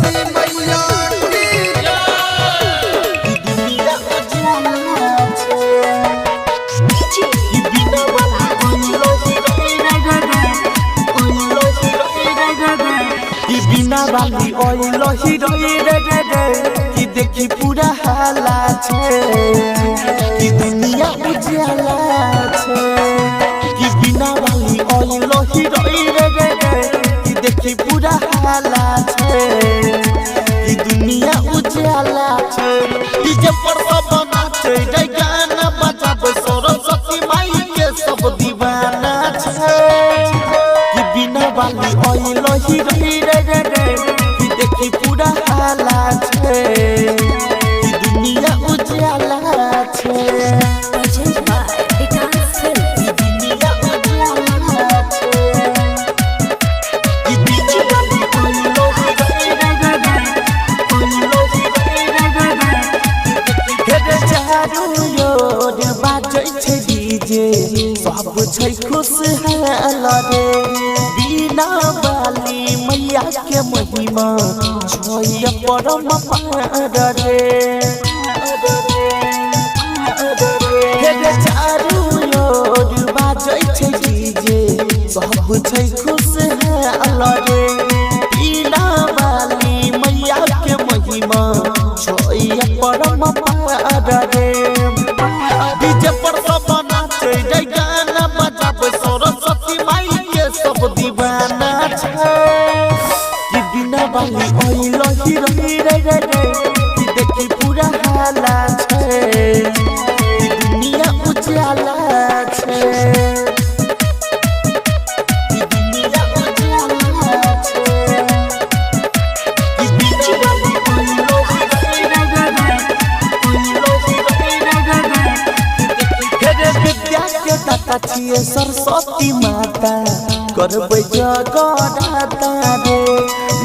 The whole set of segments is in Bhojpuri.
सरस्वती मैया की दुनिया उजाला छे ई बिना वाला ओइलो ई बिना वाली ओइलो हिरोई रे की देखी पूरा हाला छे की दुनिया उजाला छे की बिना वाली ओइलो हिरोई रे की देखी पूरा हाला छे की दुनिया उजाला छे डीजे पर सब नाचे रे गाना बजाबे सरस्वती माई के सब दीवाना छे की बिना वाली ओइलो हिरोई रे की देखी पूरा हाला छे की दुनिया उजाला छे सब छै खुशहाल रे बिना वाली मैया के महिमा छोय परम पार रे हे चारू ओर बाजै छै डीजे सब छै खुशहाल रे बिना वाली मैया के महिमा छोय परम पार रे डीजे पर सब नाचे रे गाना बजाबे सरस्वती माई के सब दीवाना छे कि बिना वाली ओइलो हिरोई रे कि देखी पूरा हाला छे कि दुनिया उजाला छे कि दुनिया उजाला छे कि बिना वाली ओइलो हिरोई विद्या के दाता छिए सरस्वती माता करबै जगदाता रे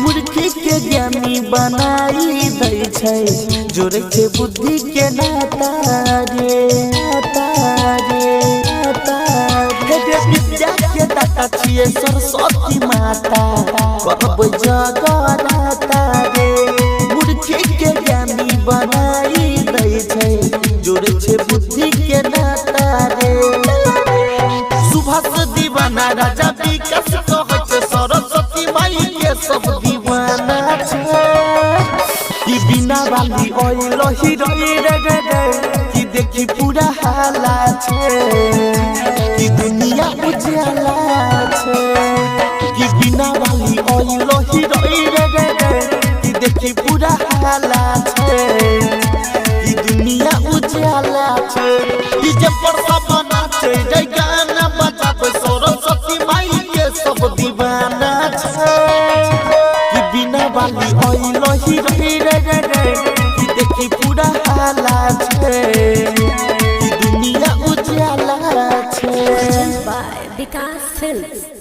मूर्ति के ज्ञानी बनाई दै छै जोड़े छै बुद्धि के नाता रे विद्या के दाता छिए सरस्वती माता करबै जगदाता रे मूर्ति के ज्ञानी बनाई दै छै जोड़े छै बुद्धि के नाता रे सुभाष दीवाना राजा विकास कहै सरस्वती माई के सब दीवाना छे कि बिना वाली ओइलो हिरोई रे कि देखी पूरा हाला छे कि दुनिया उजाला छे कि बिना वाली ओइलो हिरोई रे कि देखी पूरा हाला छे कि दुनिया उजाला छे डीजे पर सब नाचे रे गाना बजाबे सरस्वती माई के सब दीवाना छे कि बिना वाली ओइलो हिरोई रे कि देखी पूरा हाला छे कि दुनिया उजाला छे by Vikas Films।